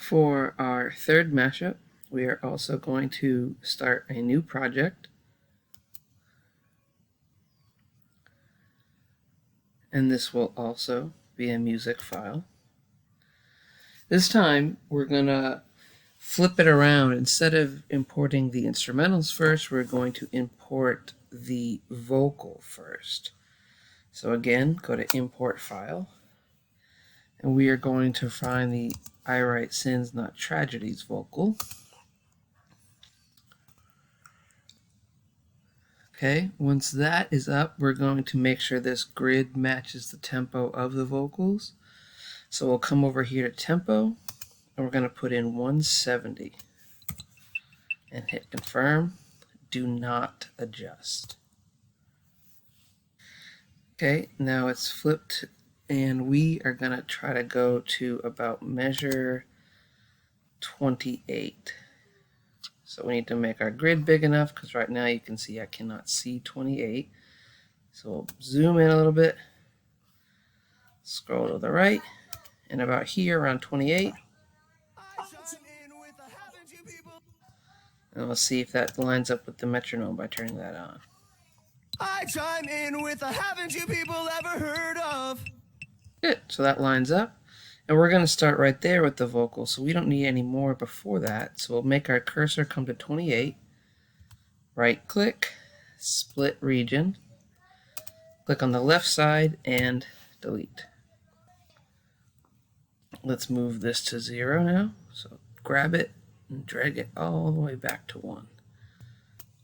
For our third mashup, we are also going to start a new project. And this will also be a music file. This time, we're going to flip it around. Instead of importing the instrumentals first, we're going to import the vocal first. So again, go to Import File, and we are going to find the I Write Sins Not Tragedies vocal. Okay, once that is up, we're going to make sure this grid matches the tempo of the vocals. So we'll come over here to Tempo, and we're going to put in 170 and hit Confirm. Do not adjust. Okay, now it's flipped, and we are going to try to go to about measure 28. So we need to make our grid big enough, because right now you can see I cannot see 28. So we'll zoom in a little bit, scroll to the right, and about here around 28. And we'll see if that lines up with the metronome by turning that on. I chime in with a haven't you people ever heard of? Good, so that lines up. And we're going to start right there with the vocal, so we don't need any more before that. So we'll make our cursor come to 28, right click, split region, click on the left side, and delete. Let's move this to 0 now. So grab it and drag it all the way back to 1.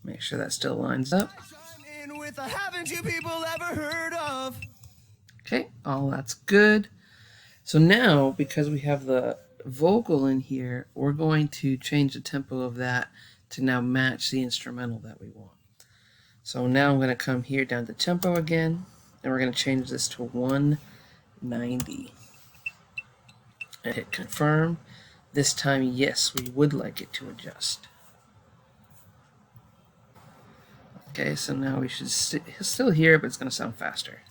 Make sure that still lines up. Okay, all that's good. So now, because we have the vocal in here, we're going to change the tempo of that to now match the instrumental that we want. So now I'm going to come here down to tempo again, and we're going to change this to 190. And hit confirm. This time, yes, we would like it to adjust. Okay, so now we should still hear it, but it's going to sound faster.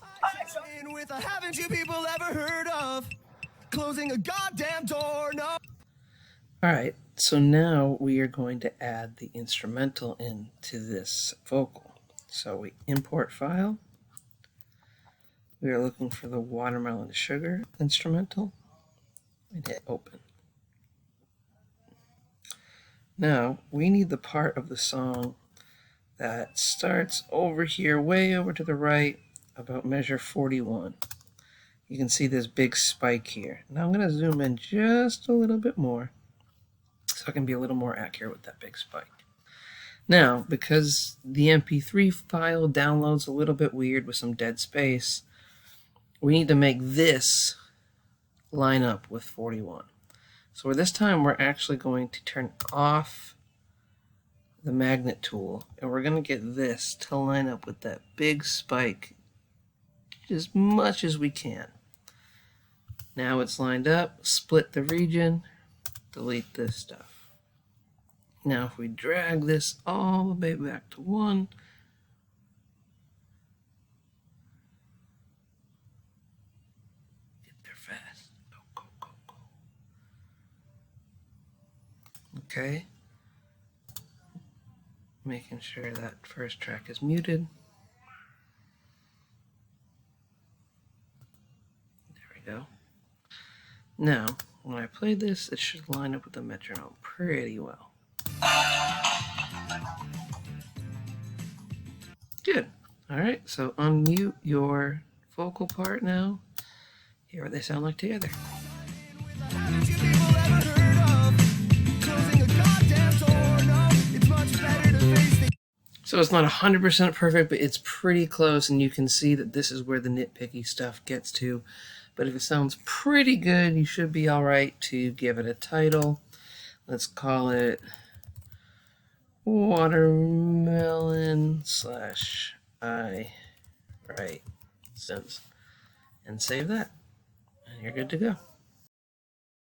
Haven't you people ever heard of closing a goddamn door? No. Alright, so now we are going to add the instrumental into this vocal. So we import file. We are looking for the Watermelon Sugar instrumental and hit open. Now we need the part of the song that starts over here, way over to the right, about measure 41. You can see this big spike here. Now I'm going to zoom in just a little bit more so I can be a little more accurate with that big spike. Now, because the MP3 file downloads a little bit weird with some dead space, we need to make this line up with 41. So this time we're actually going to turn off the magnet tool, and we're going to get this to line up with that big spike as much as we can. Now it's lined up, split the region, delete this stuff. Now if we drag this all the way back to 1, get there fast. Go, go, go, go. Okay. Making sure that first track is muted. Go. Now, when I play this, it should line up with the metronome pretty well. Good. Alright, so unmute your vocal part now. Hear what they sound like together. So it's not 100% perfect, but it's pretty close, and you can see that this is where the nitpicky stuff gets to. But if it sounds pretty good, you should be alright to give it a title. Let's call it Watermelon / I Write Sins. And save that. And you're good to go.